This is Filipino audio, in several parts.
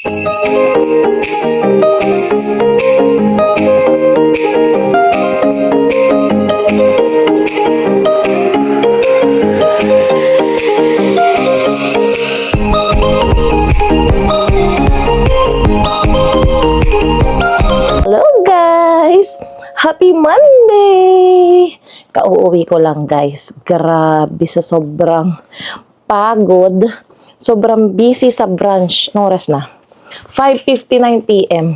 Happy Monday! Kauuwi ko lang guys. Grabe sa sobrang pagod. Sobrang busy sa branch. Anong oras na? 5:59 PM.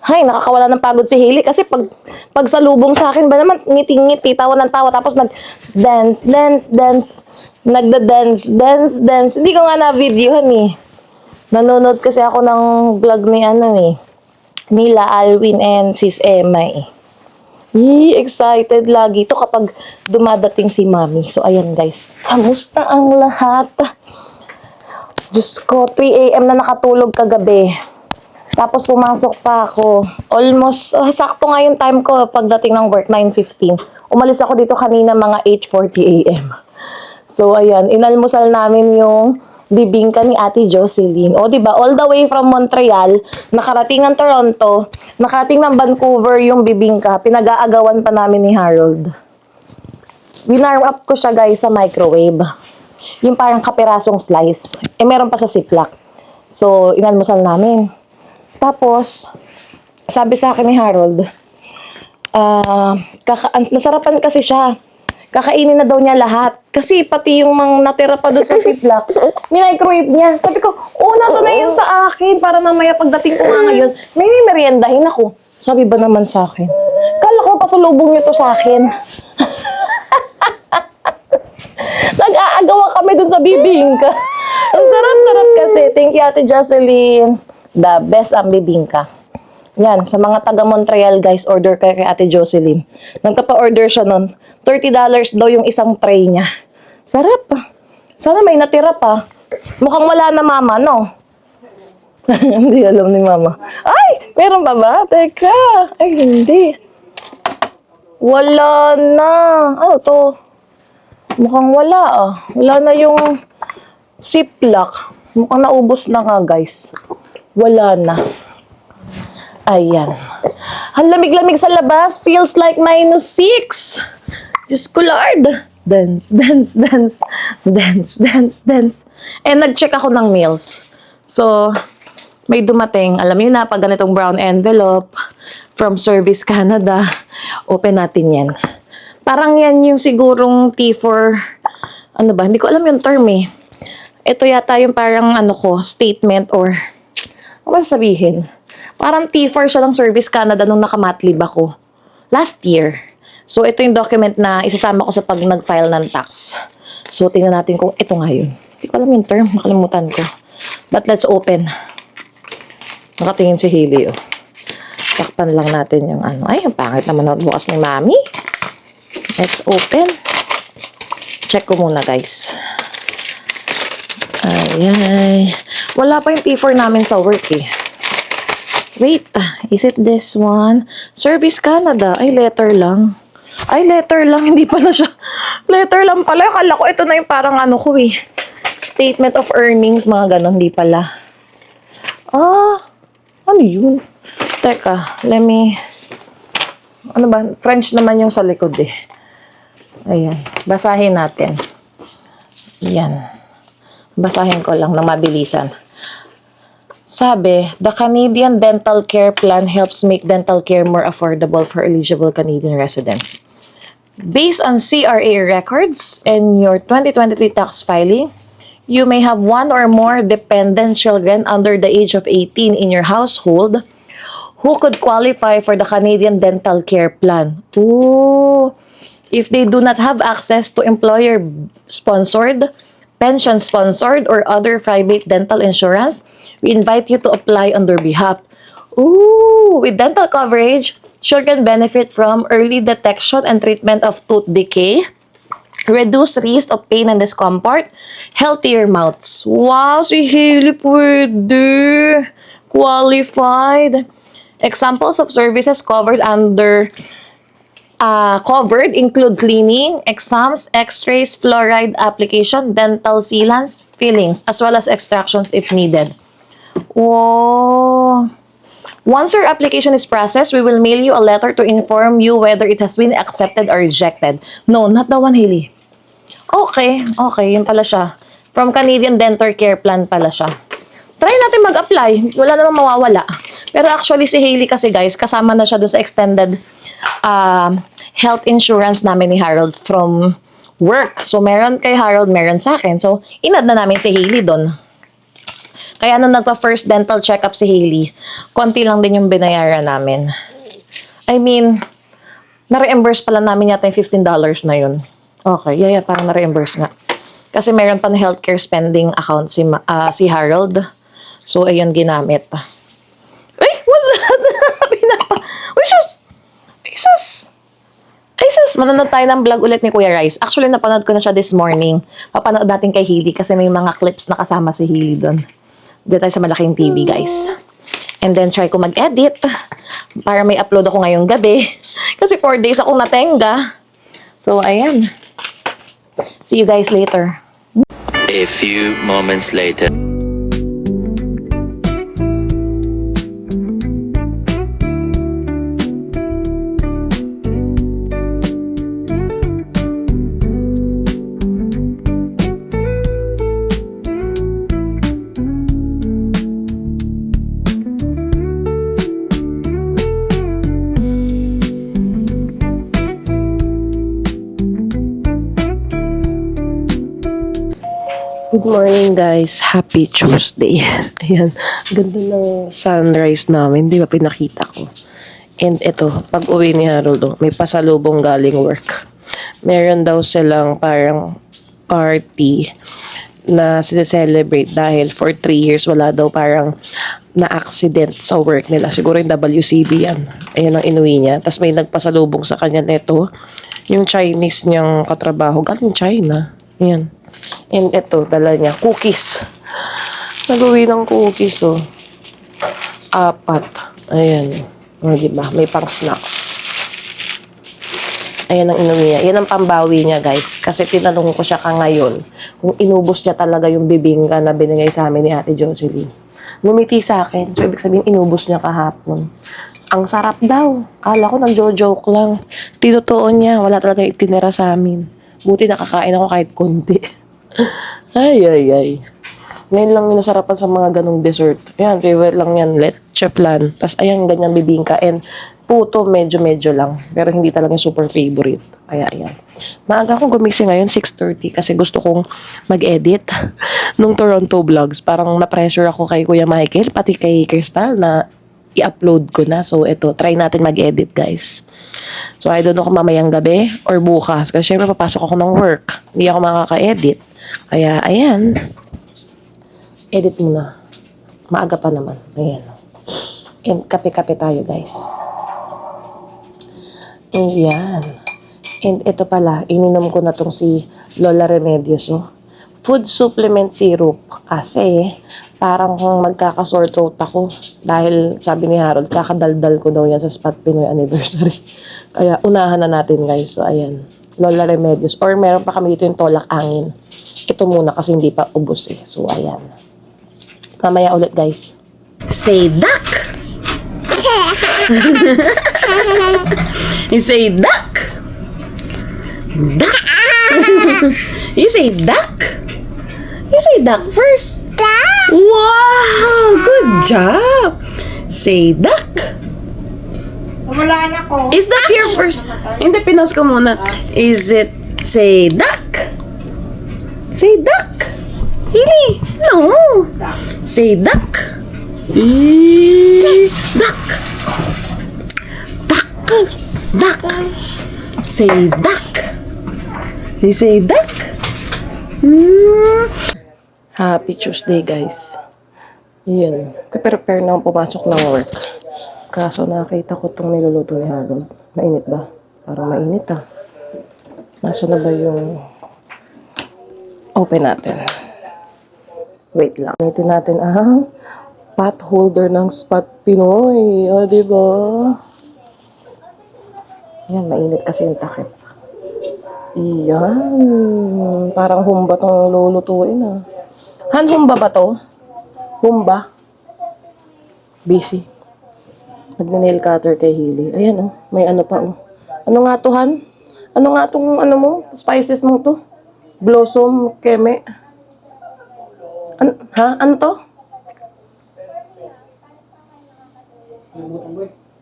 Hay, nakakawala ng pagod si Hailey kasi pag salubong sa akin ba naman ngiti-ngiti, tawa ng tawa, tapos nag-dance. Nagda-dance. Hindi ko nga na-videohan eh. Nanonood kasi ako ng vlog ni nila Alwin and Sis Emma eh. Excited lagi ito kapag dumadating si Mami. So, ayan guys. Kamusta ang lahat? Diyos ko, 3 AM na nakatulog kagabi. Tapos pumasok pa ako. Almost, sakto nga yung time ko pagdating ng work, 9:15. Umalis ako dito kanina mga 8:40 AM. So, ayan. Inalmusal namin yung bibingka ni Ate Jocelyn. O, diba? All the way from Montreal, nakarating ng Toronto, nakarating ng Vancouver yung bibingka. Pinag-aagawan pa namin ni Harold. Winarm up ko siya, guys, sa microwave. Yung parang kapirasong slice. Meron pa sa Ziploc. So, inalmusal namin. Tapos, sabi sa akin ni Harold, nasarapan kasi siya. Kakainin na daw niya lahat. Kasi pati yung mga natira pa doon sa Ziploc, minicrowave niya. Sabi ko, nasa na yun sa akin para mamaya pagdating ko nga ngayon, may meriendahin ako. Sabi ba naman sa akin? Kala ko pasalubong niyo to sa akin. Nag-aagawa kami doon sa bibingka. Ang sarap-sarap kasi. Thank you, Ate Jocelyn. The best ang bibingka. Yan, sa mga taga Montreal guys, order kayo kay Ate Jocelyn. Nagkapa-order siya nun. $30 daw yung isang tray niya. Sarap. Sana may natira pa. Mukhang wala na mama, no? Hindi alam ni mama. Ay! Meron pa ba? Teka. Ay, hindi. Wala na. Ano to? Mukhang wala Wala na yung Ziploc. Mukhang naubos na nga guys. Wala na. Ayan. Ang lamig-lamig sa labas. Feels like -6. Diyos ko, Lord. Dance. And nag-check ako ng meals. So, may dumating. Alam niyo na, pag ganitong brown envelope from Service Canada, open natin yan. Parang yan yung sigurong T4, ano ba? Hindi ko alam yung term eh. Ito yata yung parang statement or, ano ba sabihin? Parang T4 siya ng Service Canada nung nakamatleave ako. Last year. So, ito yung document na isasama ko sa pag nag-file ng tax. So, tingnan natin kung ito nga yun. Hindi ko alam yung term. Makalimutan ko. But let's open. Nakatingin si Hailey, Takpan lang natin yung Ay, ang pangit naman na bukas ni Mami. Let's open. Check ko muna, guys. Ay. Wala pa yung T4 namin sa work, Wait, is it this one? Service Canada. Ay, letter lang. Hindi pala siya. Letter lang pala. Akala ko ito na yung parang Statement of earnings, mga ganon. Hindi pala. Ano yun? Teka, ano ba? French naman yung sa likod Ayan. Basahin natin. Yan. Basahin ko lang na mabilisan. Sabi, the Canadian Dental Care Plan helps make dental care more affordable for eligible Canadian residents. Based on CRA records and your 2023 tax filing, you may have one or more dependent children under the age of 18 in your household who could qualify for the Canadian Dental Care Plan. If they do not have access to employer-sponsored, pension-sponsored, or other private dental insurance, we invite you to apply on their behalf. With dental coverage, children benefit from early detection and treatment of tooth decay, reduced risk of pain and discomfort, healthier mouths. Wow, si Hailey pwede. Qualified. Examples of services covered include cleaning, exams, x-rays, fluoride application, dental sealants, fillings, as well as extractions if needed. Oh. Once your application is processed, we will mail you a letter to inform you whether it has been accepted or rejected. No, not the one, Hailey. Okay, okay, yun pala siya. From Canadian Dental Care Plan pala siya. Try natin mag-apply. Wala namang mawawala. Pero actually, si Hailey kasi guys, kasama na siya doon sa extended health insurance namin ni Harold from work. So, meron kay Harold, meron sa akin. So, inad na namin si Hailey doon. Kaya nung nagpa-first dental checkup si Hailey, konti lang din yung binayaran namin. I mean, na-reimburse pala namin yata yung $15 na yun. Okay, yeah, parang na-reimburse nga. Kasi meron pa na healthcare spending account si Harold. So, ayun ginamit. Ay, what's that? Pinapa. Uy, sus! Ay, sus! Ay, sus! Manonood tayo ng vlog ulit ni Kuya Rice. Actually, napanood ko na siya this morning. Papanood natin kay Hailey kasi may mga clips na kasama si Hailey doon. Dito tayo sa malaking TV, guys. And then, try ko mag-edit para may upload ako ngayong gabi. Kasi 4 days akong natenga. So, ayan. See you guys later. A few moments later. Good morning guys, happy Tuesday. Ayan, ganda ng sunrise namin, di ba pinakita ko. And ito, pag uwi ni Harold, may pasalubong galing work. Meron daw silang parang party na sineselebrate dahil for 3 years wala daw parang na-accident sa work nila. Siguro yung WCB yan. Ayan ang inuwi niya. Tapos may nagpasalubong sa kanya neto, yung Chinese niyang katrabaho, galing China. Ayan. And ito, dala niya, cookies. Nag-uwi ng cookies, oh. 4. Ayan. O, diba? May pang snacks. Ayan ang inuwi niya. Yan ang pambawi niya, guys. Kasi tinanong ko siya ngayon kung inubos niya talaga yung bibingka na binigay sa amin ni Ate Jocelyn. Ngumiti sa akin. So, ibig sabihin, inubos niya kahapon. Ang sarap daw. Kala ko nag-joke lang. Tinutuon niya. Wala talaga itinira sa amin. Buti nakakain ako kahit konti. Ay. Ngayon lang yung nasarapan sa mga ganong dessert. Ayan, favorite lang yan. Leche flan. Tapos ayan, ganyan bibingka. And puto, medyo lang. Pero hindi talaga super favorite. Kaya ayan. Maaga akong gumising ngayon, 6:30. Kasi gusto kong mag-edit nung Toronto vlogs. Parang na-pressure ako kay Kuya Michael, pati kay Crystal na i-upload ko na. So, ito, try natin mag-edit, guys. So, I don't know kung mamayang gabi or bukas. Kasi syempre, papasok ako ng work. Hindi ako makaka-edit. Kaya, ayan. Edit muna. Maaga pa naman. Ayan. And kape-kape tayo, guys. Ayan. And ito pala, ininom ko na tong si Lola Remedios, oh. Food supplement syrup. Kasi, parang magkaka-sore throat ako. Dahil, sabi ni Harold, kakadaldal ko daw yan sa Spot Pinoy Anniversary. Kaya, unahan na natin, guys. So, ayan. Lola Remedios. Or, meron pa kami dito yung tolak angin. Ito muna kasi hindi pa ubos eh. So, ayan. Mamaya ulit, guys. Say duck! You say duck! Duck! You say duck! You say duck first. Duck! Wow! Good job! Say duck! Wala na ko. Is that your first? Hindi, pinos ko muna. Is it say duck? Say duck! Really? No! Say duck! Duck! Duck! Duck! Say duck! You say duck? Happy Tuesday, guys. Yan. Prepare na akong pumasok ng work. Kaso nakita ko itong niluluto ni Harold. Mainit ba? Parang mainit ah. Nasa na ba yung... Open natin. Wait lang. Gamitin natin ang pot holder ng Spot Pinoy. O, diba? Yan, mainit kasi yung takip. Yan. Parang humba tong lulutuin ah. Han, humba ba to? Humba? Busy. Nagne-nail cutter kay Hailey. Ayan oh, may ano pa oh. Ano nga to, Han? Ano nga tong ano mo? Spices mo to? Blossom, keme. Ano to?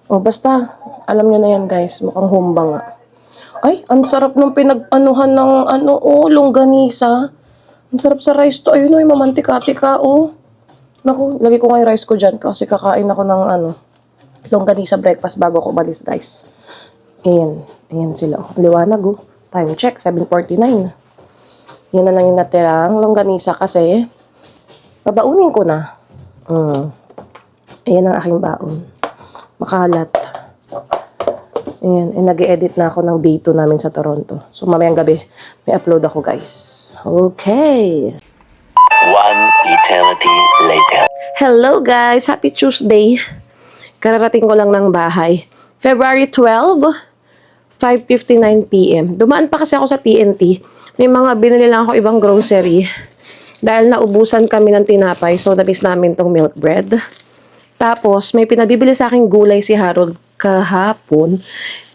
Oh, basta. Alam nyo na yan, guys. Mukhang humba nga. Ay, ang sarap ng pinag-anuhan ng longganisa. Ang sarap sa rice to. Ayun, yung mamantika-tika, oh. Naku, lagi ko nga yung rice ko dyan kasi kakain ako ng longganisa breakfast bago ko umalis, guys. Ayan. Ayan sila. Oh. Liwanag, oh. Time check, 7:49. Yan na lang yung natirang longganisa kasi babaunin ko na. Ayan ang aking baon. Makalat. Ayan. Nag-edit na ako ng day 2 namin sa Toronto. So, mamayang gabi, may upload ako, guys. Okay. One eternity later. Hello, guys. Happy Tuesday. Kararating ko lang ng bahay. February 12, 5:59 p.m. Dumaan pa kasi ako sa TNT. May mga binili lang ako ibang grocery. Dahil naubusan kami ng tinapay, so nabis namin tong milk bread. Tapos, may pinabibili sa akin gulay si Harold kahapon.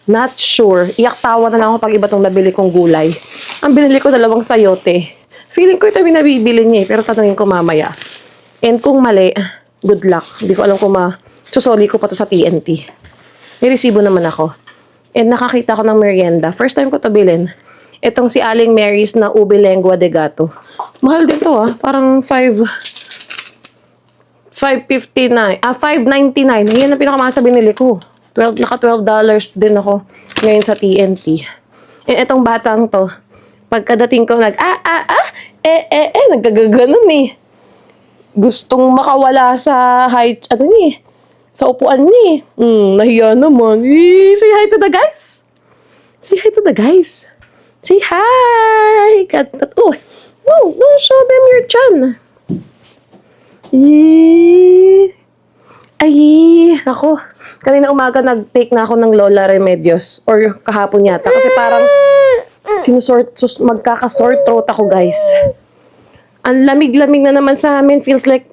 Not sure. Iyak tawa na lang ako pag iba tong nabili kong gulay. Ang binili ko 2 sayote. Feeling ko ito yung nabibili niya pero tatanungin ko mamaya. And kung mali, good luck. Hindi ko alam kung susoli ko pa to sa TNT. May resibo naman ako. And nakakita ko ng merienda. First time ko to bilhin. Itong si Aling Mary's na ube lengua de gato. Mahal din to Parang 5.59. 5.99. Yan ang pinakamahal sa binili ko. Naka $12 din ako ngayon sa TNT. And itong batang to, pagkadating ko nagkagaganon eh. Gustong makawala sa height, sa upuan niya nahiya naman. Say hi to the guys. Say hi to the guys. Say hi. No, don't show them your chan. Ako. Kanina umaga nag-take na ako ng Lola Remedios. Or kahapon yata. Kasi parang magkaka-sore throat ako, guys. Ang lamig-lamig na naman sa amin. Feels like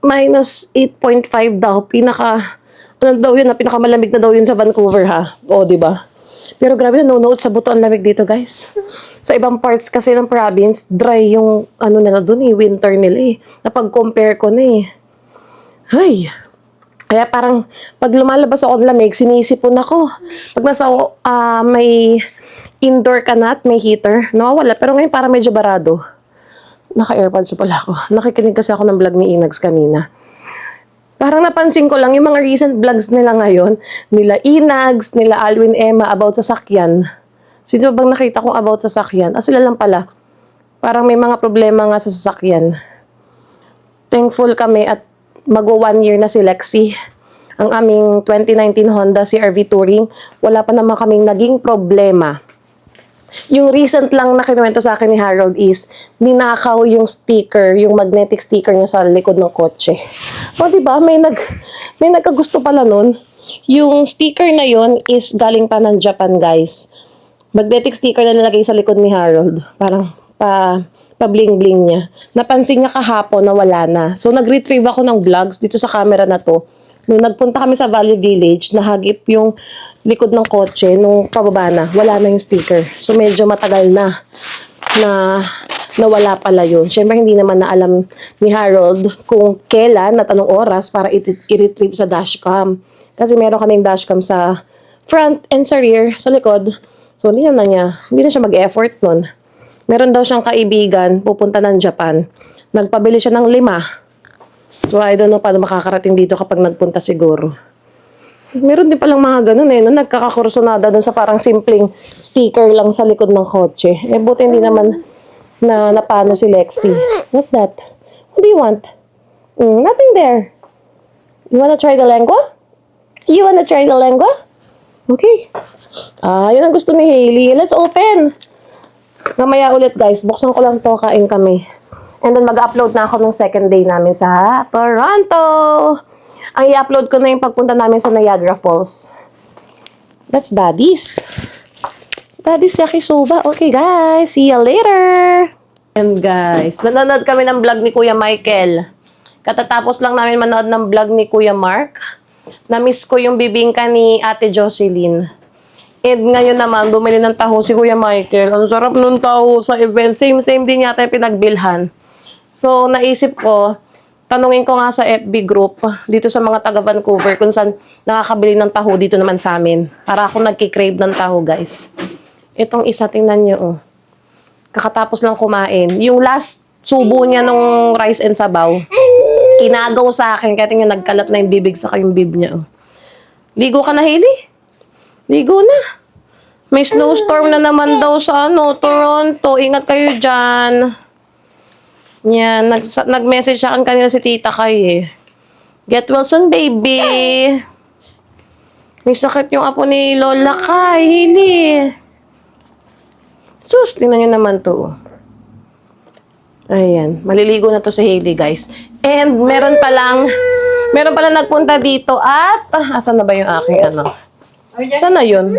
minus 8.5 daw. Pinakamalamig na daw yun sa Vancouver, ha? O, diba? Pero grabe na, no-note sa buto ang lamig dito, guys. Sa ibang parts kasi ng province, dry yung nila dun winter nila Napag-compare ko na Ay! Kaya parang, pag lumalabas ako ng lamig, sinisipon ako. Pag nasa may indoor ka na at may heater, nawawala. Pero ngayon parang medyo barado. Naka-airpods pala ako. Nakikinig kasi ako ng vlog ni Inags kanina. Parang napansin ko lang yung mga recent vlogs nila ngayon, nila Inags, nila Alwin Emma about sasakyan. Sino bang nakita kong about sasakyan? Sila lang pala. Parang may mga problema nga sa sasakyan. Thankful kami at mag-1 year na si Lexi. Ang aming 2019 Honda CR-V Touring, wala pa naman kaming naging problema. Yung recent lang na kinuwento sa akin ni Harold is, ninakaw yung sticker, yung magnetic sticker niya sa likod ng kotse. O, diba? May nagkagusto pala nun. Yung sticker na yon is galing pa ng Japan, guys. Magnetic sticker na nilagay sa likod ni Harold. Parang pa-bling-bling niya. Napansin niya kahapon na wala na. So, nag-retrieve ako ng vlogs dito sa camera na to. Nung nagpunta kami sa Valley Village, nahagip yung likod ng kotse nung pababa na. Wala na yung sticker. So, medyo matagal na wala pala yun. Siyempre, hindi naman na alam ni Harold kung kailan at anong oras para i-retrieve sa dashcam. Kasi meron kaming dashcam sa front and sa rear, sa likod. So, hindi na siya mag-effort nun. Meron daw siyang kaibigan, pupunta ng Japan. Nagpabili siya ng 5. So, I don't know paano makakarating dito kapag nagpunta siguro. Meron din palang mga ganun nagkakakursunada dun sa parang simpleng sticker lang sa likod ng kotse. Buti hindi naman napano si Lexi. What's that? What do you want? Nothing there. You wanna try the lengua? You wanna try the lengua? Okay. Yun ang gusto ni Hailey. Let's open! Mamaya ulit, guys. Buksan ko lang to, kain kami. And then mag-upload na ako nung second day namin sa Toronto. Ang i-upload ko na yung pagpunta namin sa Niagara Falls. That's Daddy's. Daddy's yakisoba. Okay, guys. See you later. And guys, nanonood kami ng vlog ni Kuya Michael. Katatapos lang namin manood ng vlog ni Kuya Mark. Na-miss ko yung bibingka ni Ate Jocelyn. And ngayon naman, bumili ng taho si Kuya Michael. Ang sarap nung taho sa event. Same din yata yung pinagbilhan. So, naisip ko, tanungin ko nga sa FB group, dito sa mga taga Vancouver, kung saan nakakabili ng taho dito naman sa amin. Para ako nagkikrave ng taho, guys. Itong isa, tingnan nyo, oh. Kakatapos lang kumain. Yung last subo niya nung rice and sabaw, kinagaw sa akin. Kaya tingnan, nagkalat na yung bibig sa yung bib niya, oh. Ligo ka na, Hailey? Ligo na. May snowstorm na naman daw sa Toronto. Ingat kayo dyan. Yan. Nag-message sa akin kanina si Tita Kay eh. Get well soon, baby. May sakit yung apo ni Lola Kay. Hili. Sus, tingnan nyo naman to. Ayan. Maliligo na to si Hailey, guys. And meron palang nagpunta dito at asan na ba yung aking Saan na yun?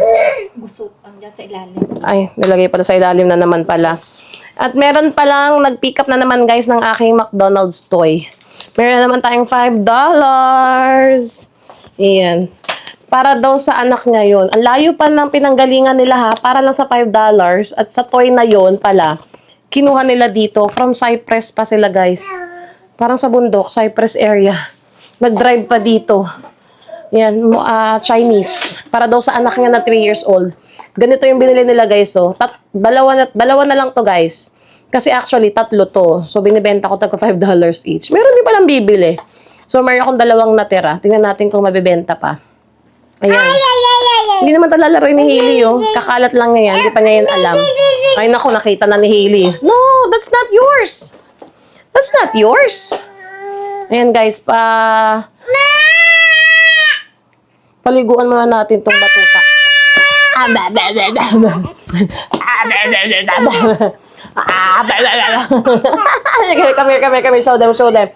Gusto ang dyan sa ilalim. Ay, nilagay pala sa ilalim na naman pala. At meron palang nag-pick up na naman guys ng aking McDonald's toy. Meron na naman tayong $5. Ayan. Para daw sa anak niya yun. Ang layo pa ng pinanggalingan nila ha. Para lang sa $5. At sa toy na yun pala, kinuha nila dito. From Cypress pa sila guys. Parang sa bundok, Cypress area. Nag-drive pa dito. Yan, Chinese. Para daw sa anak niya na 3 years old. Ganito yung binili nila guys, oh. Dalawa na lang to guys. Kasi actually, 3 to. So, binibenta ko tagka $5 each. Meron din palang bibili. So, meron akong 2 natira. Tingnan natin kung mabibenta pa. Ayan. Hindi naman ito lalaroin ni Hailey, oh. Kakalat lang niya yan. Hindi pa niya yan alam. Ay, naku, nakita na ni Hailey. No, that's not yours. That's not yours. Ayan, guys, paliguan muna natin tong batuta. Come here. Show them.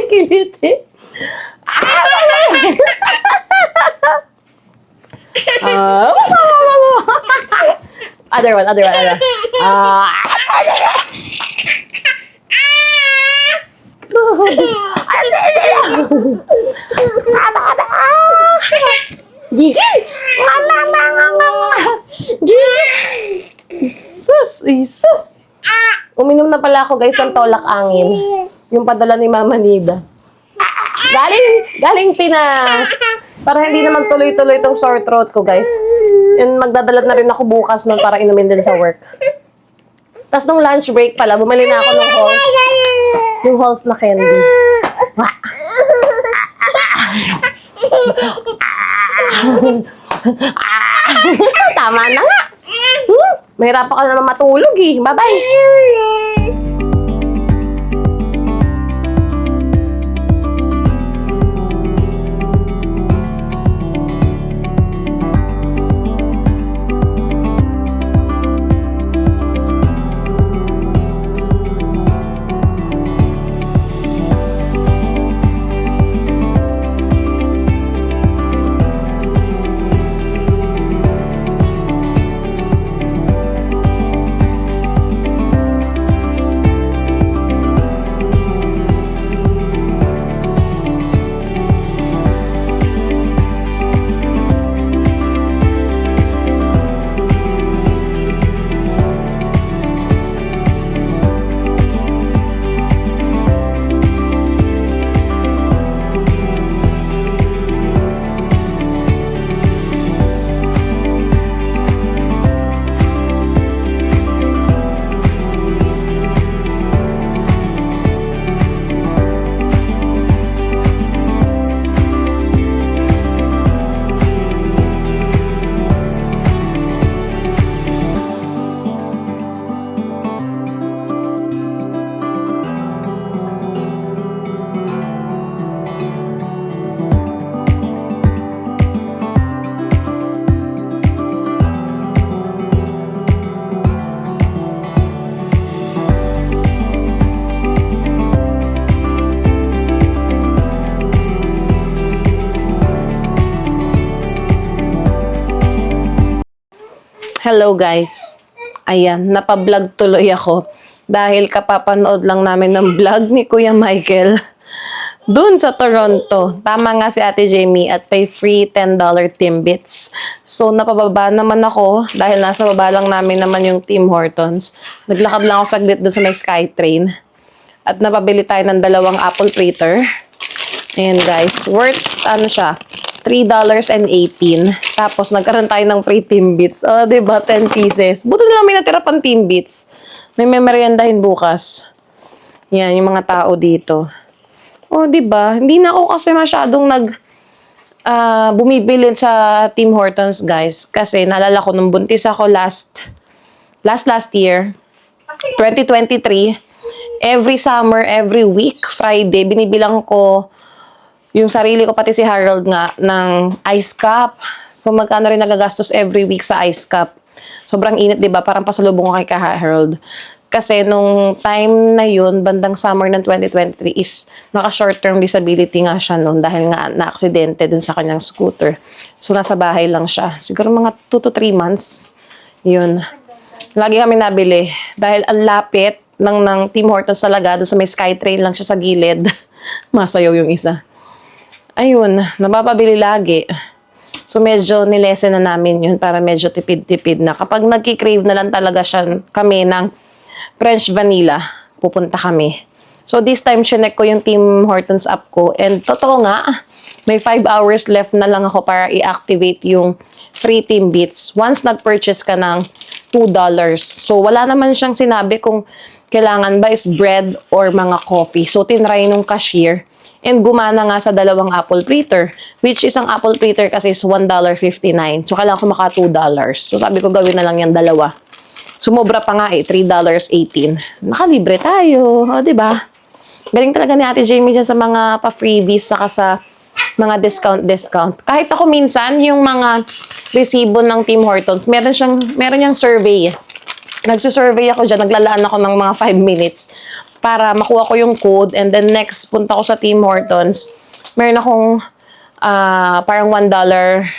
Kilit eh. Other one. Gigi! Isus! Uminom na pala ako guys ng tolak angin. Yung padala ni Mama Nida. Galing Pinas. Para hindi na magtuloy-tuloy itong sore throat ko guys. And magdadalat na rin ako bukas nun para inumin din sa work. Tapos nung lunch break pala, bumili na ako ng Halls. Yung Halls na candy. Tama na nga. Mahirapan ka na naman matulog eh. Bye-bye. Hello guys. Ayan, napablog tuloy ako. Dahil kapapanood lang namin ng vlog ni Kuya Michael dun sa Toronto. Tama nga si Ate Jamie at may free $10 Timbits. So, napababa naman ako dahil nasa baba lang namin naman yung Tim Hortons. Naglakad lang ako saglit dun sa may Skytrain. At napabili tayo ng 2 apple fritter. Ayan guys, worth ano siya, $3.18. Tapos nagkaroon tayo ng free Timbits. Oh, diba? 10 pieces. Buto na lang may natira pang Timbits. May memoryandahin bukas. Yan, yung mga tao dito. Oh, 'di ba? Hindi na ako kasi masyadong bumibili sa Tim Hortons, guys, kasi naalala ko nung buntis ako last year, 2023, every summer, every week, Friday, binibilang ko yung sarili ko, pati si Harold nga, ng ice cup. So, magkano rin nagagastos every week sa ice cup. Sobrang init, 'di ba? Parang pasalubong ko kay Harold. Kasi nung time na yun, bandang summer ng 2023 is naka-short-term disability nga siya noon dahil nga na-aksidente dun sa kanyang scooter. So, nasa bahay lang siya. Siguro mga 2 to 3 months. Yun. Lagi kami nabili. Dahil ang lapit ng Tim Hortons talaga. Doon sa may Skytrain lang siya sa gilid. Masayaw yung isa. Ayun. Napapabili lagi. So, medyo nilesen na namin yun para medyo tipid-tipid na. Kapag nagki-crave na lang talaga siya kami ng French vanilla, pupunta kami. So, this time, chinek ko yung Tim Hortons app ko. And, totoo nga, may 5 hours left na lang ako para i-activate yung free Timbits. Once nag-purchase ka ng $2. So, wala naman siyang sinabi kung kailangan ba is bread or mga coffee. So, tinry nung cashier. And gumana nga sa 2 apple fritter. Which isang apple fritter kasi is $1.59. So, kailangan ko maka $2. So, sabi ko gawin na lang yung 2. Sumobra pa nga $3.18. Nakalibre tayo. O, diba? Galing talaga ni Ate Jamie dyan sa mga pa-freebies saka sa mga discount. Kahit ako minsan, yung mga resibo ng Tim Hortons, meron niyang survey. Nagsusurvey ako dyan, naglalaan ako ng mga 5 minutes para makuha ko yung code. And then next, punta ko sa Tim Hortons. Meron akong parang $1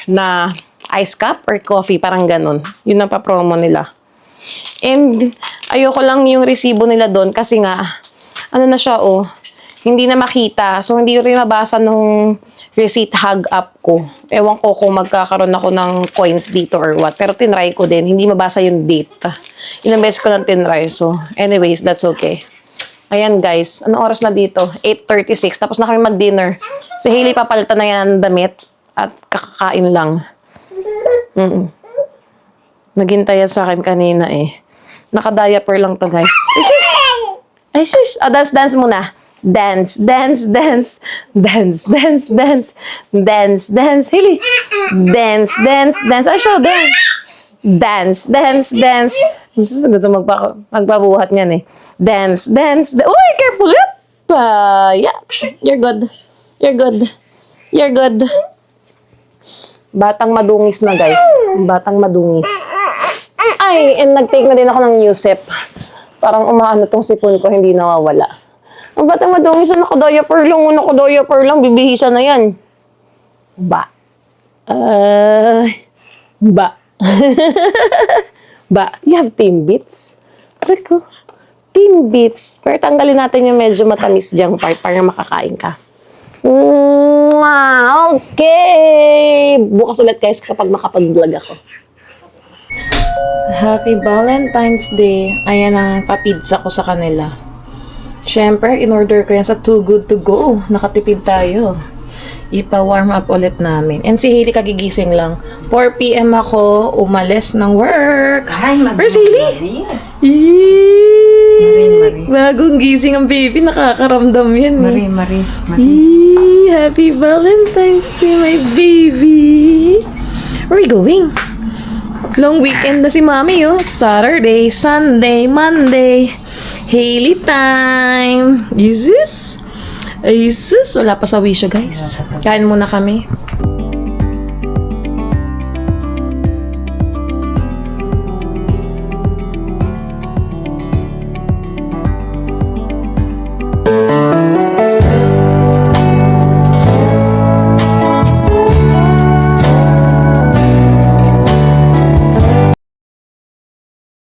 na ice cup or coffee, parang ganun. Yun ang pa-promo nila. And ayoko lang yung resibo nila doon kasi nga, ano na siya hindi na makita. So, hindi rin mabasa nung receipt hug up ko. Ewan ko kung magkakaroon ako ng coins dito or what. Pero tinry ko din. Hindi mabasa yung date. Ilang beses ko lang tinry. So, anyways, that's okay. Ayan, guys. Anong oras na dito? 8:36. Tapos na kami mag-dinner. Si Hailey papalitan na yan ng damit. At kakakain lang. Naghintay yan sa akin kanina eh. Naka-diaper lang to, guys. Ay, sis! Dance muna. Dance. Hili. Dance. Ay, show, dance. Gusto magpabuhat niyan eh. Dance. Uy, careful! Yeah, you're good. Batang madungis na, guys. Batang madungis. Ay, and nag-take na din ako ng Newsep. Parang umaano tong sipon ko, hindi nawawala. Ang batang madungis na nakadiaper lang, bibihisa na yan. Ba. You have Timbits? Reko. Timbits. Pero tanggalin natin yung medyo matamis diyang part para makakain ka. Okay! Bukas ulit, guys, kapag makapag-vlog ako. Happy Valentine's Day. Ayan ang papizza ko sa kanila. Siyempre, in-order ko yan sa Too Good To Go. Nakatipid tayo. Ipa-warm up ulit namin. And si Hailey kagigising lang. 4 p.m. ako umalis ng work. Ay, Where's Hailey? Marie. Bagong gising ang baby. Nakakaramdam yan eh. Marie. Happy Valentine's Day, my baby. Where are we going? Long weekend na si Mami, Saturday, Sunday, Monday. Hailey time. Isis? Wala pa sa wisyo, guys. Kain muna kami.